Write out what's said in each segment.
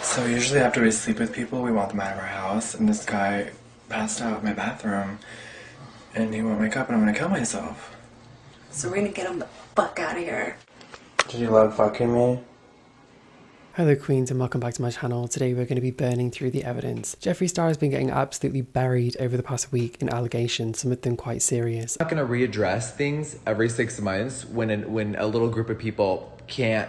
So usually after we sleep with people, we want them out of our house, and this guy passed out in my bathroom, and he won't wake up, and I'm gonna kill myself. So we're gonna get him the fuck out of here. Did you love fucking me? Hello Queens and welcome back to my channel. Today we're going to be burning through the evidence. Jeffree Star has been getting absolutely buried over the past week in allegations, some of them quite serious. I'm not going to readdress things every 6 months when a little group of people can't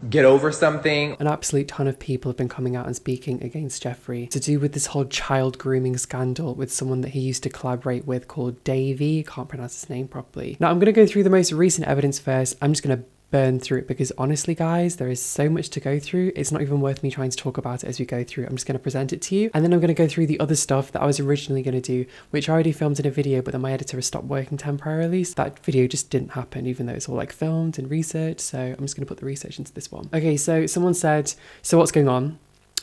get over something. An absolute ton of people have been coming out and speaking against Jeffree to do with this whole child grooming scandal with someone that he used to collaborate with called Dahvie. Can't pronounce his name properly. Now I'm going to go through the most recent evidence first. I'm just going to burn through it because honestly guys, there is so much to go through. It's not even worth me trying to talk about it as we go through. I'm just going to present it to you, and then I'm going to go through the other stuff that I was originally going to do, which I already filmed in a video, but then my editor has stopped working temporarily, so that video just didn't happen, even though it's all like filmed and researched. So I'm just going to put the research into this one. Okay, so someone said, so what's going on?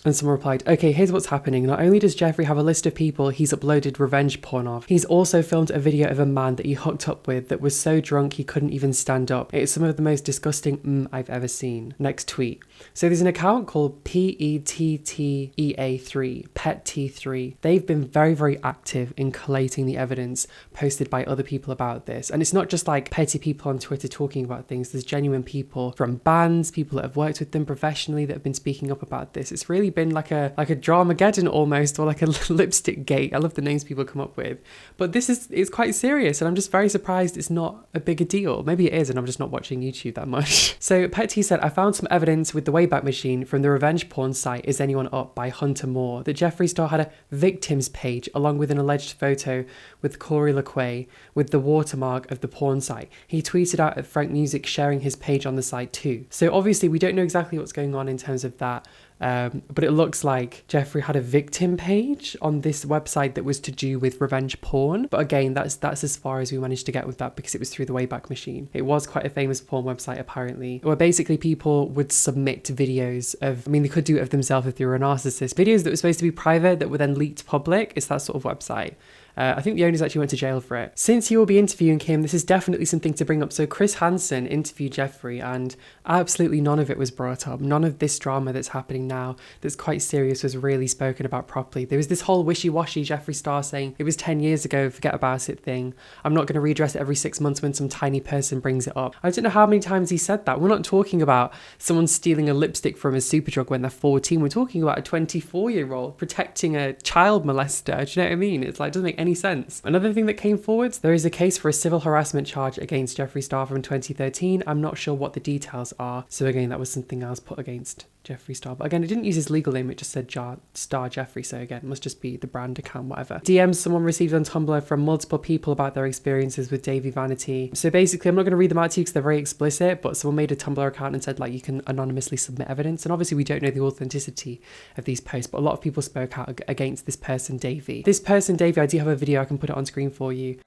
And someone replied, okay, here's what's happening. Not only does Jeffree have a list of people he's uploaded revenge porn of, he's also filmed a video of a man that he hooked up with that was so drunk he couldn't even stand up. It's some of the most disgusting I've ever seen. Next tweet. So there's an account called PETTEA3, PET-T3. They've been very, very active in collating the evidence posted by other people about this. And it's not just like petty people on Twitter talking about things. There's genuine people from bands, people that have worked with them professionally that have been speaking up about this. It's really been like a Dramageddon almost, or like a lipstick gate. I love the names people come up with, but it's quite serious, and I'm just very surprised it's not a bigger deal. Maybe it is, and I'm just not watching YouTube that much. So Petty said, I found some evidence with the Wayback Machine from the revenge porn site Is Anyone Up by Hunter Moore that Jeffree Star had a victims page along with an alleged photo with Corey LaQuay with the watermark of the porn site. He tweeted out at Frank Music sharing his page on the site too. So obviously we don't know exactly what's going on in terms of that. But it looks like Jeffree had a victim page on this website that was to do with revenge porn. But again, that's as far as we managed to get with that because it was through the Wayback Machine. It was quite a famous porn website apparently, where basically people would submit videos of, I mean, they could do it of themselves if they were a narcissist, videos that were supposed to be private that were then leaked public. It's that sort of website. I think the owners actually went to jail for it. Since he will be interviewing him, this is definitely something to bring up. So Chris Hanson interviewed Jeffree and absolutely none of it was brought up. None of this drama that's happening now that's quite serious was really spoken about properly. There was this whole wishy-washy Jeffree Star saying it was 10 years ago, forget about it thing. I'm not going to redress it every 6 months when some tiny person brings it up. I don't know how many times he said that. We're not talking about someone stealing a lipstick from a Superdrug when they're 14. We're talking about a 24-year-old protecting a child molester. Do you know what I mean? It's like, it doesn't make any sense. Another thing that came forwards, there is a case for a civil harassment charge against Jeffree Star from 2013. I'm not sure what the details are. So again, that was something else put against Jeffree Star. But again, it didn't use his legal name, it just said Star Jeffree. So again, it must just be the brand account, whatever. DMs someone received on Tumblr from multiple people about their experiences with Dahvie Vanity. So basically, I'm not going to read them out to you because they're very explicit, but someone made a Tumblr account and said like you can anonymously submit evidence. And obviously we don't know the authenticity of these posts, but a lot of people spoke out against this person, Dahvie. This person, Dahvie, I do have a video, I can put it on screen for you.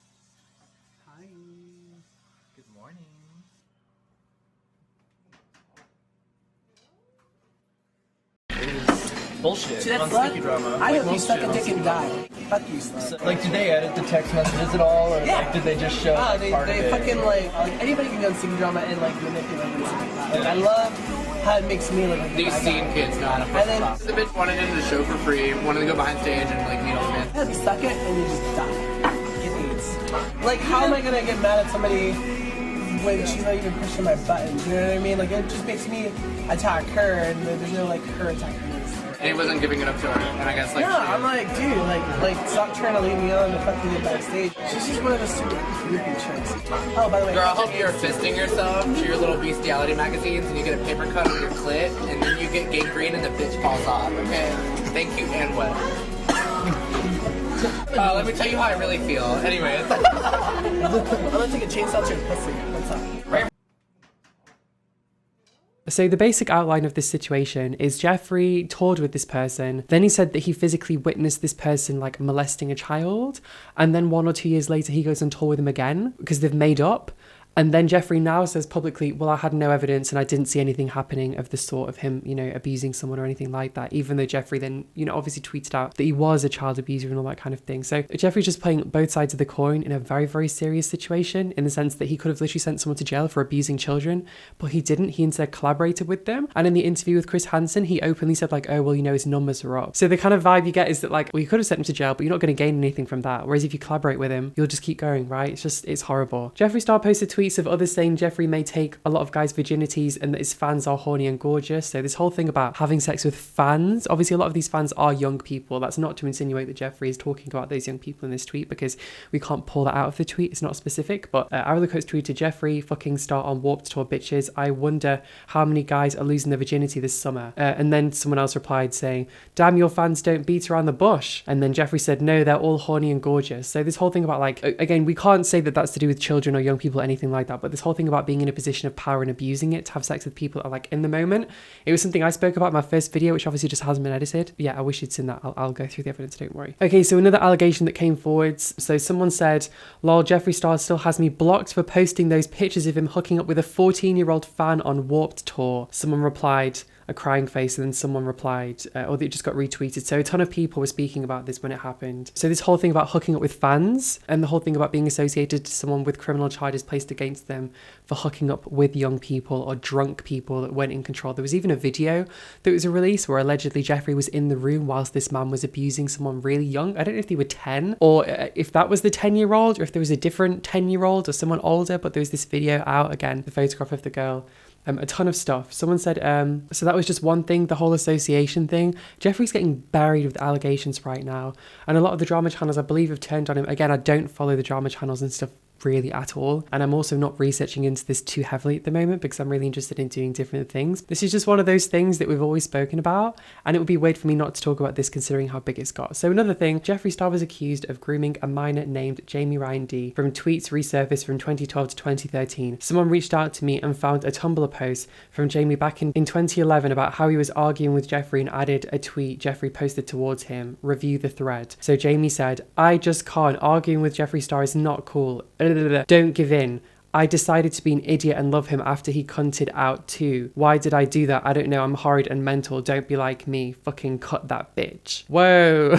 Hi. Good morning. Bullshit. See that On slut? sticky drama. I Like, hope you suck a bullshit. dick and die. Fuck you, slut. Like, did they edit the text messages at all, or Yeah. like, did they just show Ah, like, part of they it? fucking like anybody can go on sticky drama and like manipulate and stuff like that. Like, I love how it makes me look like These scene kids know how to And fucking then talk. The bitch wanted into the show for free, wanted to go behind stage and like meet all the fans. you suck it and you just die. Get AIDS. Like, how am I gonna get mad at somebody when she's not even pushing my buttons? You know what I mean? Like, it just makes me attack her, and there's no like her attacking me. And he wasn't giving it up to her. And I guess like Yeah, I'm like, dude, like stop trying to lead me on to fucking get backstage. She's just one of the super creepy chicks. Oh, by the way, girl, I hope you're fisting yourself to your little bestiality magazines and you get a paper cut on your clit and then you get gangrene and the bitch falls off, okay? Thank you and what? Let me tell you how I really feel. Anyways. I'm gonna take a chainsaw to your pussy. What's up? Right. So the basic outline of this situation is Jeffree toured with this person. Then he said that he physically witnessed this person like molesting a child. And then 1 or 2 years later, he goes on tour with him again because they've made up. And then Jeffree now says publicly, well, I had no evidence and I didn't see anything happening of the sort of him, you know, abusing someone or anything like that, even though Jeffree then, you know, obviously tweeted out that he was a child abuser and all that kind of thing. So Jeffree's just playing both sides of the coin in a very, very serious situation, in the sense that he could have literally sent someone to jail for abusing children, but he didn't. He instead collaborated with them. And in the interview with Chris Hanson, he openly said like, oh, well, you know, his numbers are up. So the kind of vibe you get is that like, well, you could have sent him to jail, but you're not going to gain anything from that. Whereas if you collaborate with him, you'll just keep going, right? It's horrible. Jeffree Star posted tweets of others saying Jeffree may take a lot of guys' virginities and that his fans are horny and gorgeous. So this whole thing about having sex with fans, obviously a lot of these fans are young people. That's not to insinuate that Jeffree is talking about those young people in this tweet, because we can't pull that out of the tweet. It's not specific. But Arlicoats tweeted, Jeffree fucking Star on Warped Tour, bitches. I wonder how many guys are losing their virginity this summer. And then someone else replied saying, damn, your fans don't beat around the bush. And then Jeffree said, no, they're all horny and gorgeous. So this whole thing about like, again, we can't say that that's to do with children or young people or anything like that, but this whole thing about being in a position of power and abusing it to have sex with people that are like in the moment, it was something I spoke about in my first video, which obviously just hasn't been edited. Yeah, I wish you'd seen that. I'll go through the evidence, don't worry. Okay, so another allegation that came forwards. So someone said, lol, Jeffree Star still has me blocked for posting those pictures of him hooking up with a 14-year-old fan on Warped Tour. Someone replied, a crying face, and then someone replied, or it just got retweeted. So a ton of people were speaking about this when it happened. So this whole thing about hooking up with fans and the whole thing about being associated to someone with criminal charges placed against them for hooking up with young people or drunk people that weren't in control. There was even a video that was released where allegedly Jeffree was in the room whilst this man was abusing someone really young. I don't know if they were 10 or if that was the 10-year-old or if there was a different 10-year-old or someone older, but there was this video out, again, the photograph of the girl. A ton of stuff. Someone said, so that was just one thing, the whole association thing. Jeffree's getting buried with allegations right now. And a lot of the drama channels, I believe, have turned on him. Again, I don't follow the drama channels and stuff really at all, and I'm also not researching into this too heavily at the moment because I'm really interested in doing different things. This is just one of those things that we've always spoken about, and it would be weird for me not to talk about this considering how big it's got. So another thing, Jeffree Star was accused of grooming a minor named Jamie Ryan D from tweets resurfaced from 2012 to 2013. Someone reached out to me and found a Tumblr post from Jamie back in 2011 about how he was arguing with Jeffree and added a tweet Jeffree posted towards him. Review the thread. So Jamie said, I just can't. Arguing with Jeffree Star is not cool. Don't give in. I decided to be an idiot and love him after he cunted out too. Why did I do that? I don't know. I'm horrid and mental. Don't be like me. Fucking cut that bitch. Whoa.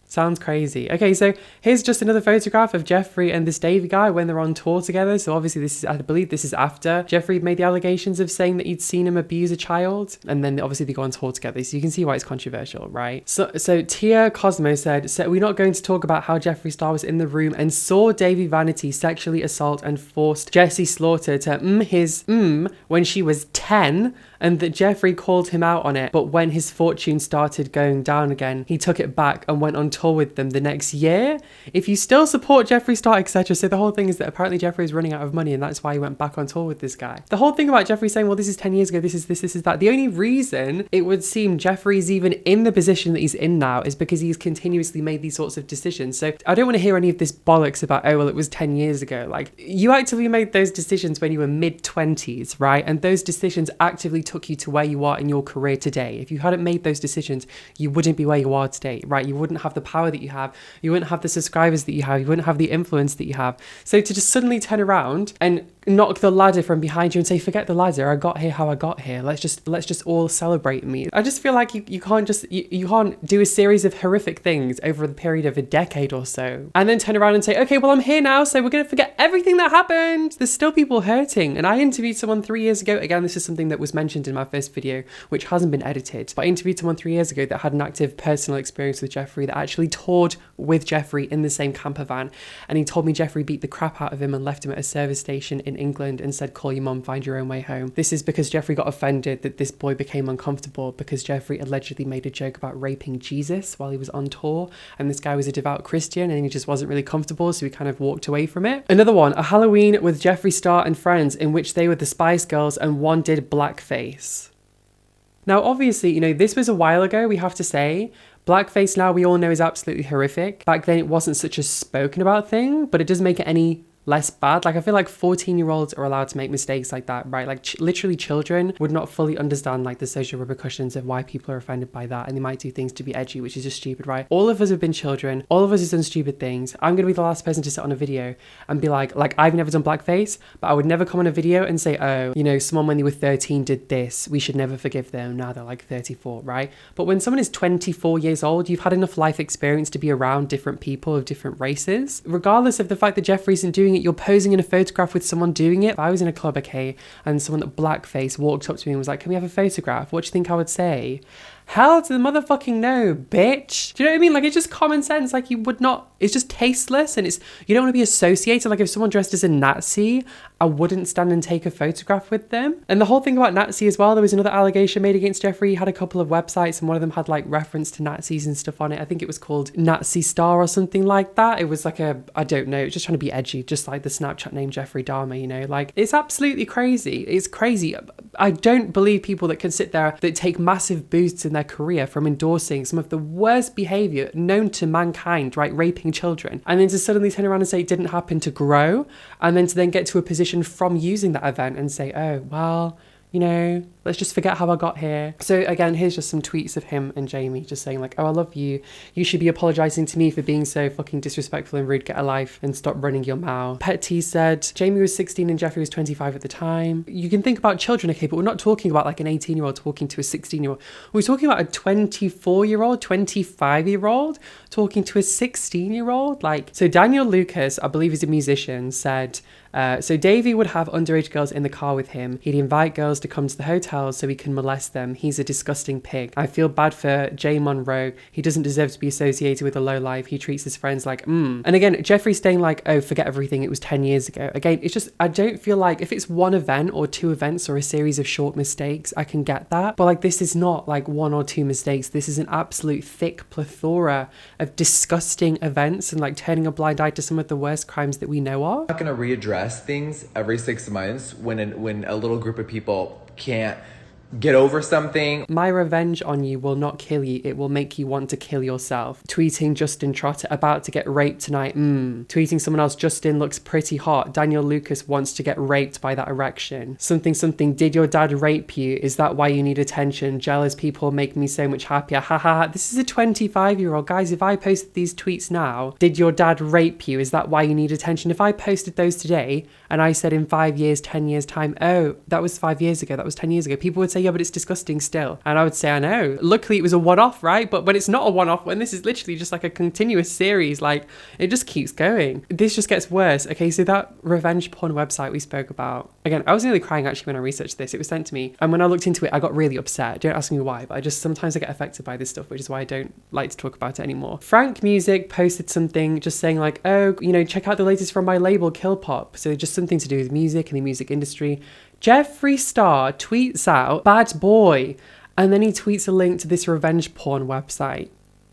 Sounds crazy. Okay, so here's just another photograph of Jeffree and this Dahvie guy when they're on tour together. So obviously this is, I believe this is after Jeffree made the allegations of saying that he'd seen him abuse a child. And then obviously they go on tour together. So you can see why it's controversial, right? So Tia Cosmo said, so we're not going to talk about how Jeffree Star was in the room and saw Dahvie Vanity sexually assault and forced Jessie Slaughter to his when she was 10, and that Jeffree called him out on it. But when his fortune started going down again, he took it back and went on tour with them the next year. If you still support Jeffree Star, etc. So the whole thing is that apparently Jeffree is running out of money and that's why he went back on tour with this guy. The whole thing about Jeffree saying, well, this is 10 years ago, this is this, this is that. The only reason it would seem Jeffree's even in the position that he's in now is because he's continuously made these sorts of decisions. So I don't want to hear any of this bollocks about, oh, well, it was 10 years ago. Like, you actively made those decisions when you were mid-20s, right? And those decisions actively took you to where you are in your career today. If you hadn't made those decisions, you wouldn't be where you are today, right? You wouldn't have the power that you have. You wouldn't have the subscribers that you have. You wouldn't have the influence that you have. So to just suddenly turn around and knock the ladder from behind you and say, forget the ladder, I got here how I got here. Let's just all celebrate me. I just feel like you can't just, you can't do a series of horrific things over the period of a decade or so and then turn around and say, okay, well, I'm here now, so we're going to forget everything that happened. There's still people hurting. And I interviewed someone 3 years ago. Again, this is something that was mentioned in my first video, which hasn't been edited, but I interviewed someone 3 years ago that had an active personal experience with Jeffree, that actually toured with Jeffree in the same camper van. And he told me Jeffree beat the crap out of him and left him at a service station in England and said, call your mum, find your own way home. This is because Jeffree got offended that this boy became uncomfortable because Jeffree allegedly made a joke about raping Jesus while he was on tour. And this guy was a devout Christian and he just wasn't really comfortable, so he kind of walked away from it. Another one, a Halloween with Jeffree Star and friends in which they were the Spice Girls and one did blackface. Now, obviously, you know, this was a while ago, we have to say. Blackface now we all know is absolutely horrific. Back then it wasn't such a spoken about thing, but it doesn't make it any less bad. Like I feel like 14-year-olds are allowed to make mistakes like that, right? Like literally children would not fully understand like the social repercussions of why people are offended by that, and they might do things to be edgy, which is just stupid, right? All of us have been children, all of us have done stupid things. I'm gonna be the last person to sit on a video and be like I've never done blackface, but I would never come on a video and say, oh, you know, someone when they were 13 did this, we should never forgive them, now they're like 34, right? But when someone is 24 years old, you've had enough life experience to be around different people of different races. Regardless of the fact that Jeffree isn't doing it, you're posing in a photograph with someone doing it. If I was in a club, okay, and someone that blackface walked up to me and was like, can we have a photograph? What do you think I would say? Hell to the motherfucking no, bitch. Do you know what I mean? Like, it's just common sense. Like, you would not, it's just tasteless, and you don't want to be associated. Like, if someone dressed as a Nazi, I wouldn't stand and take a photograph with them. And the whole thing about Nazi as well, there was another allegation made against Jeffree. He had a couple of websites, and one of them had like reference to Nazis and stuff on it. I think it was called Nazi Star or something like that. It was like I don't know, just trying to be edgy, just like the Snapchat name Jeffree Dahmer, you know? Like, it's absolutely crazy. It's crazy. I don't believe people that can sit there that take massive boosts in their career from endorsing some of the worst behavior known to mankind, right? Raping children. And then to suddenly turn around and say it didn't happen to grow. And then to then get to a position from using that event and say, oh, well, you know, let's just forget how I got here. So again, here's just some tweets of him and Jamie just saying like, oh, I love you. You should be apologizing to me for being so fucking disrespectful and rude. Get a life and stop running your mouth. Pet T said, Jamie was 16 and Jeffree was 25 at the time. You can think about children, okay, but we're not talking about like an 18-year-old talking to a 16-year-old. We're talking about a 24-year-old, 25-year-old talking to a 16-year-old. Like, so Daniel Lucas, I believe he's a musician, said, so Dahvie would have underage girls in the car with him. He'd invite girls to come to the hotel so he can molest them. He's a disgusting pig. I feel bad for Jay Monroe. He doesn't deserve to be associated with a lowlife. He treats his friends like, And again, Jeffree staying like, oh, forget everything. It was 10 years ago. Again, it's just, I don't feel like if it's one event or two events or a series of short mistakes, I can get that. But like, this is not like one or two mistakes. This is an absolute thick plethora of disgusting events and like turning a blind eye to some of the worst crimes that we know of. I'm not going to readdress things every 6 months when a little group of people can't get over something. My revenge on you will not kill you. It will make you want to kill yourself. Tweeting Justin Trotter about to get raped tonight. Tweeting someone else, Justin looks pretty hot. Daniel Lucas wants to get raped by that erection. Something. Did your dad rape you? Is that why you need attention? Jealous people make me so much happier. Ha. This is a 25-year-old. Guys, if I posted these tweets now, did your dad rape you? Is that why you need attention? If I posted those today and I said in 5 years, 10 years time, oh, that was 5 years ago, that was 10 years ago, people would say, yeah, but it's disgusting still. And I would say, I know. Luckily, it was a one-off, right? But when it's not a one-off, when this is literally just like a continuous series, like, it just keeps going. This just gets worse. Okay, so that revenge porn website we spoke about, again, I was nearly crying actually when I researched this. It was sent to me. And when I looked into it, I got really upset. Don't ask me why, but sometimes I get affected by this stuff, which is why I don't like to talk about it anymore. Frank Music posted something just saying like, oh, you know, check out the latest from my label, Kill Pop. So just something to do with music and the music industry. Jeffree Star tweets out, bad boy. And then he tweets a link to this revenge porn website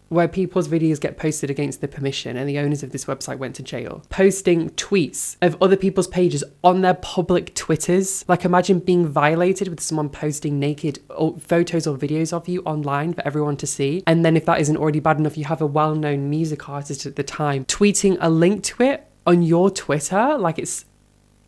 where people's videos get posted against their permission, and the owners of this website went to jail. Posting tweets of other people's pages on their public Twitters. Like, imagine being violated with someone posting naked photos or videos of you online for everyone to see. And then if that isn't already bad enough, you have a well-known music artist at the time tweeting a link to it on your Twitter. Like,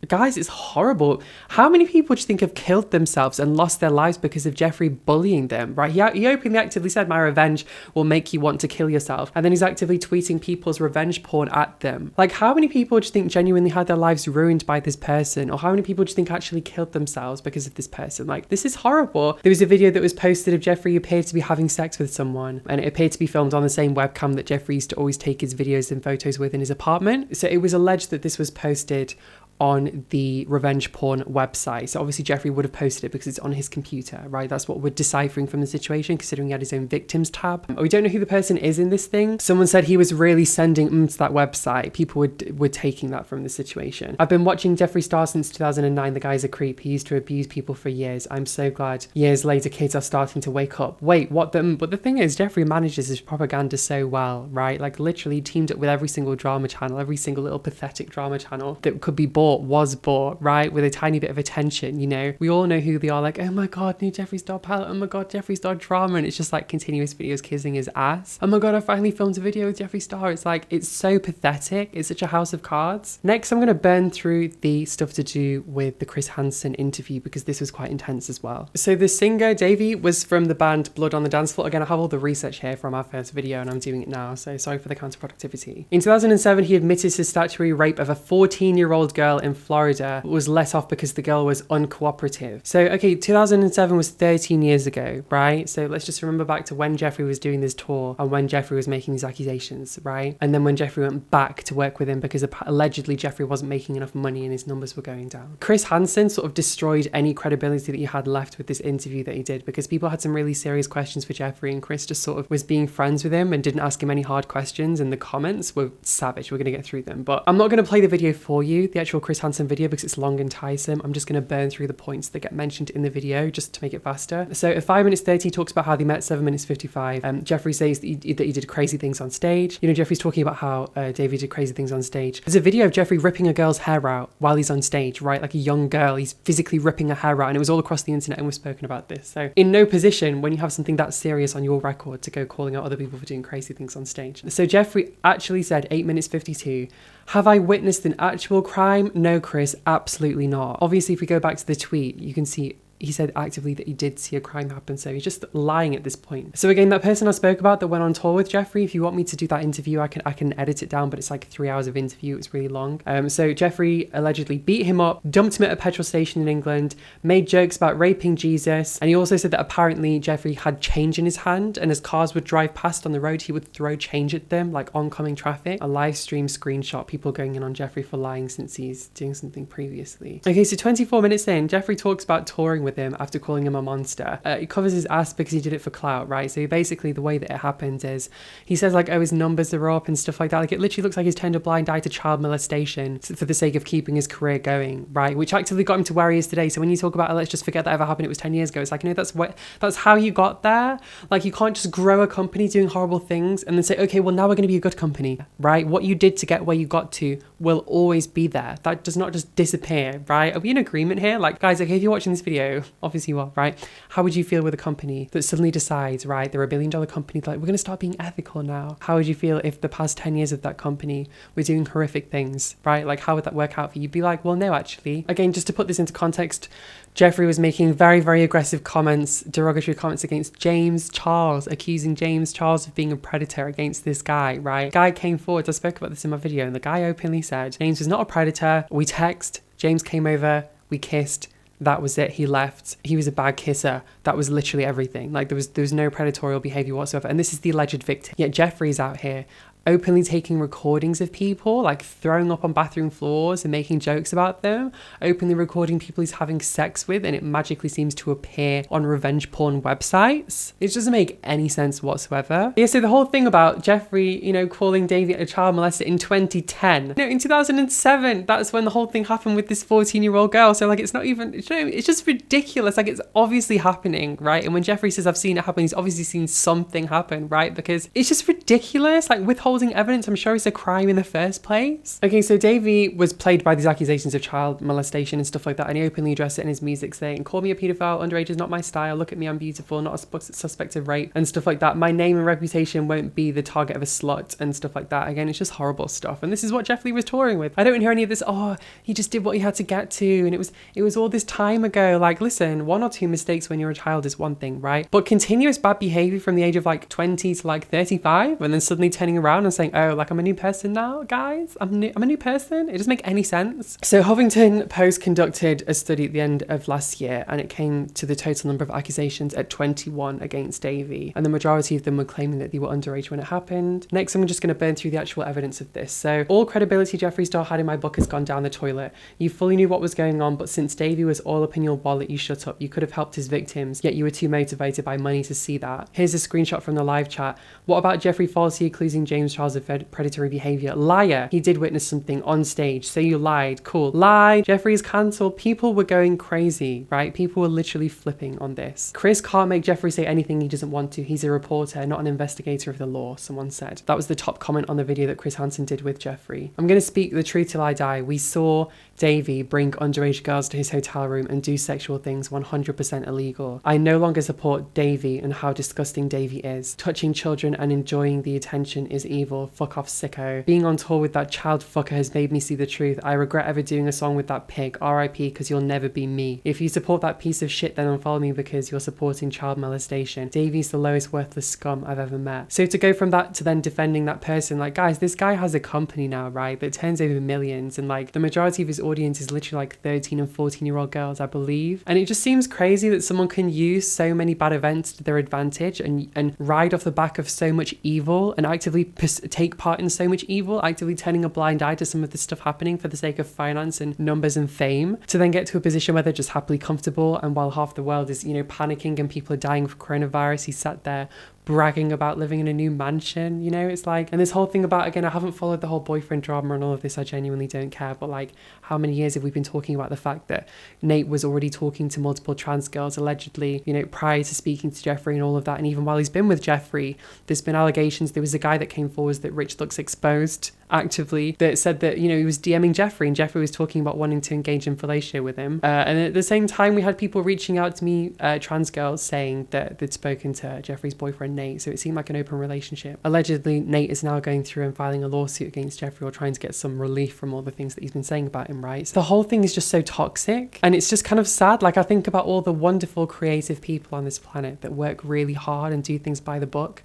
guys, it's horrible. How many people do you think have killed themselves and lost their lives because of Jeffree bullying them, right? He openly actively said, my revenge will make you want to kill yourself. And then he's actively tweeting people's revenge porn at them. Like, how many people do you think genuinely had their lives ruined by this person? Or how many people do you think actually killed themselves because of this person? Like, this is horrible. There was a video that was posted of Jeffree who appeared to be having sex with someone, and it appeared to be filmed on the same webcam that Jeffree used to always take his videos and photos with in his apartment. So it was alleged that this was posted on the revenge porn website. So obviously Jeffree would have posted it because it's on his computer, right? That's what we're deciphering from the situation, considering he had his own victims tab. We don't know who the person is in this thing. Someone said he was really sending to that website. People were taking that from the situation. I've been watching Jeffree Star since 2009. The guy's a creep. He used to abuse people for years. I'm so glad years later kids are starting to wake up. Wait, what? But the thing is, Jeffree manages his propaganda so well, right? Like, literally teamed up with every single drama channel, every single little pathetic drama channel that could be bought bought was bought, right? With a tiny bit of attention, you know? We all know who they are, like, oh my God, new Jeffree Star palette, oh my God, Jeffree Star drama, and it's just like continuous videos kissing his ass. Oh my God, I finally filmed a video with Jeffree Star. It's like, it's so pathetic. It's such a house of cards. Next, I'm gonna burn through the stuff to do with the Chris Hanson interview because this was quite intense as well. So the singer, Dahvie, was from the band Blood on the Dance Floor. Again, I have all the research here from our first video and I'm doing it now, so sorry for the counterproductivity. In 2007, he admitted to statutory rape of a 14-year-old girl in Florida, but was let off because the girl was uncooperative. So, okay, 2007 was 13 years ago, right? So let's just remember back to when Jeffree was doing this tour and when Jeffree was making these accusations, right? And then when Jeffree went back to work with him because allegedly Jeffree wasn't making enough money and his numbers were going down. Chris Hanson sort of destroyed any credibility that he had left with this interview that he did because people had some really serious questions for Jeffree and Chris just sort of was being friends with him and didn't ask him any hard questions, and the comments were savage. We're going to get through them, but I'm not going to play the video for you, the actual Chris Hanson video, because it's long and tiresome. I'm just going to burn through the points that get mentioned in the video just to make it faster. So at 5 minutes 30, he talks about how they met 7 minutes 55. Jeffree says that he did crazy things on stage. You know, Jeffree's talking about how Dahvie did crazy things on stage. There's a video of Jeffree ripping a girl's hair out while he's on stage, right? Like a young girl, he's physically ripping her hair out, and it was all across the internet and we've spoken about this. So in no position when you have something that serious on your record to go calling out other people for doing crazy things on stage. So Jeffree actually said 8 minutes 52, have I witnessed an actual crime? No, Chris, absolutely not. Obviously, if we go back to the tweet, you can see he said actively that he did see a crime happen, so he's just lying at this point. So again, that person I spoke about that went on tour with Jeffree, if you want me to do that interview, I can edit it down, but it's like 3 hours of interview. It's really long. So Jeffree allegedly beat him up, dumped him at a petrol station in England, made jokes about raping Jesus, and he also said that apparently Jeffree had change in his hand, and as cars would drive past on the road, he would throw change at them, like oncoming traffic. A live stream screenshot, people going in on Jeffree for lying since he's doing something previously. Okay, so 24 minutes in, Jeffree talks about touring with him after calling him a monster. He covers his ass because he did it for clout, right? So basically the way that it happened is he says like, oh, his numbers are up and stuff like that. Like it literally looks like he's turned a blind eye to child molestation for the sake of keeping his career going, right? Which actively got him to where he is today. So when you talk about, oh, let's just forget that ever happened, it was 10 years ago. It's like, no, that's how you got there. Like you can't just grow a company doing horrible things and then say, okay, well now we're going to be a good company, right? What you did to get where you got to will always be there. That does not just disappear, right? Are we in agreement here? Like guys, okay, if you're watching this video, obviously you are, right? How would you feel with a company that suddenly decides, right, they're $1 billion company, like we're going to start being ethical now? How would you feel if the past 10 years of that company were doing horrific things, right? Like how would that work out for you? You'd be like, well, no, actually. Again, just to put this into context, Jeffree was making very, very aggressive comments, derogatory comments against James Charles, accusing James Charles of being a predator against this guy, right? Guy came forward, I spoke about this in my video, and the guy openly said, James was not a predator. We text, James came over, we kissed, that was it. He left. He was a bad kisser. That was literally everything. Like there was no predatorial behavior whatsoever. And this is the alleged victim. Yet Jeffree's out here openly taking recordings of people, like throwing up on bathroom floors and making jokes about them, openly recording people he's having sex with, and it magically seems to appear on revenge porn websites. It doesn't make any sense whatsoever. Yeah, so the whole thing about Jeffree, you know, calling Dahvie a child molester in 2010. No, in 2007, that's when the whole thing happened with this 14-year-old girl. So like, it's not even, you know, it's just ridiculous. Like it's obviously happening, right? And when Jeffree says I've seen it happen, he's obviously seen something happen, right? Because it's just ridiculous. Like withholding evidence, I'm sure it's a crime in the first place. Okay, so Dahvie was plagued by these accusations of child molestation and stuff like that, and he openly addressed it in his music saying, call me a paedophile, underage is not my style, look at me, I'm beautiful, not a suspect of rape, and stuff like that. My name and reputation won't be the target of a slut and stuff like that. Again, it's just horrible stuff, and this is what Jeffree was touring with. I don't hear any of this, oh, he just did what he had to get to, and it was all this time ago. Like, listen, 1 or 2 mistakes when you're a child is one thing, right? But continuous bad behavior from the age of like 20 to like 35, and then suddenly turning around and saying, oh, like I'm a new person now, guys. I'm a new person. It doesn't make any sense. So Huffington Post conducted a study at the end of last year, and it came to the total number of accusations at 21 against Dahvie, and the majority of them were claiming that they were underage when it happened. Next, I'm just going to burn through the actual evidence of this. So all credibility Jeffree Star had in my book has gone down the toilet. You fully knew what was going on, but since Dahvie was all up in your wallet, you shut up. You could have helped his victims, yet you were too motivated by money to see that. Here's a screenshot from the live chat. What about Jeffree falsely accusing James trials of predatory behavior. Liar. He did witness something on stage. So you lied. Cool. Lie. Jeffree's cancelled. People were going crazy, right? People were literally flipping on this. Chris can't make Jeffree say anything he doesn't want to. He's a reporter, not an investigator of the law, someone said. That was the top comment on the video that Chris Hanson did with Jeffree. I'm going to speak the truth till I die. We saw Dahvie bring underage girls to his hotel room and do sexual things 100% illegal. I no longer support Dahvie and how disgusting Dahvie is. Touching children and enjoying the attention is evil. Fuck off, sicko. Being on tour with that child fucker has made me see the truth. I regret ever doing a song with that pig. RIP, because you'll never be me. If you support that piece of shit, then unfollow me because you're supporting child molestation. Dahvie's the lowest worthless scum I've ever met. So to go from that to then defending that person, like, guys, this guy has a company now, right, that turns over millions, and like the majority of his audience is literally like 13 and 14-year-old girls, I believe. And it just seems crazy that someone can use so many bad events to their advantage and ride off the back of so much evil and actively take part in so much evil, actively turning a blind eye to some of this stuff happening for the sake of finance and numbers and fame, to then get to a position where they're just happily comfortable, and while half the world is, you know, panicking and people are dying of coronavirus, he sat there bragging about living in a new mansion. You know, it's like, and this whole thing about, again, I haven't followed the whole boyfriend drama and all of this, I genuinely don't care, but like, how many years have we been talking about the fact that Nate was already talking to multiple trans girls allegedly, you know, prior to speaking to Jeffree and all of that? And even while he's been with Jeffree, there's been allegations. There was a guy that came forward that Rich Looks exposed actively, that said that, you know, he was DMing Jeffree and Jeffree was talking about wanting to engage in fellatio with him, and at the same time we had people reaching out to me, trans girls, saying that they'd spoken to Jeffree's boyfriend Nate, so it seemed like an open relationship. Allegedly Nate is now going through and filing a lawsuit against Jeffree, or trying to get some relief from all the things that he's been saying about him, right? So the whole thing is just so toxic, and it's just kind of sad. Like, I think about all the wonderful creative people on this planet that work really hard and do things by the book.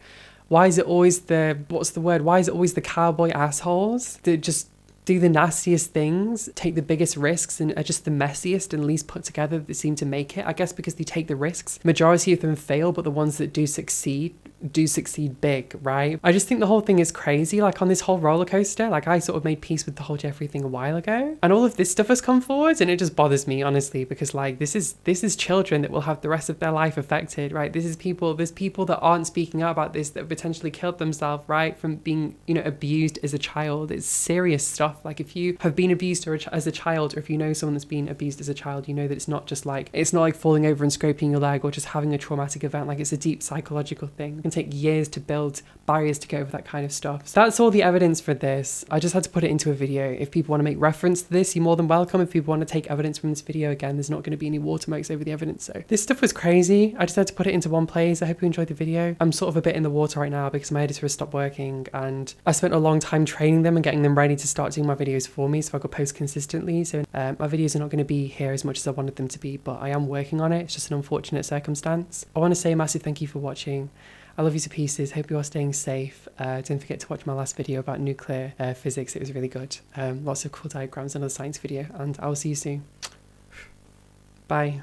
Why is it always why is it always the cowboy assholes that just do the nastiest things, take the biggest risks, and are just the messiest and least put together that seem to make it? I guess because they take the risks. Majority of them fail, but the ones that do succeed big, right? I just think the whole thing is crazy. Like, on this whole roller coaster, like, I sort of made peace with the whole Jeffree thing a while ago, and all of this stuff has come forward, and it just bothers me, honestly, because like, this is children that will have the rest of their life affected, right? There's people that aren't speaking out about this, that potentially killed themselves, right, from being, you know, abused as a child. It's serious stuff. Like, if you have been abused as a child, or if you know someone that's been abused as a child, you know that it's not like falling over and scraping your leg or just having a traumatic event. Like, it's a deep psychological thing. It can take years to build barriers to get over that kind of stuff. So that's all the evidence for this. I just had to put it into a video. If people want to make reference to this, you're more than welcome. If people want to take evidence from this video, again, there's not going to be any watermarks over the evidence. So this stuff was crazy. I just had to put it into one place. I hope you enjoyed the video. I'm sort of a bit in the water right now because my editor has stopped working, and I spent a long time training them and getting them ready to start doing my videos for me so I could post consistently. So my videos are not going to be here as much as I wanted them to be, but I am working on it. It's just an unfortunate circumstance. I want to say a massive thank you for watching. I love you to pieces. Hope you are staying safe. Don't forget to watch my last video about nuclear physics. It was really good. Lots of cool diagrams, another science video, and I will see you soon. Bye.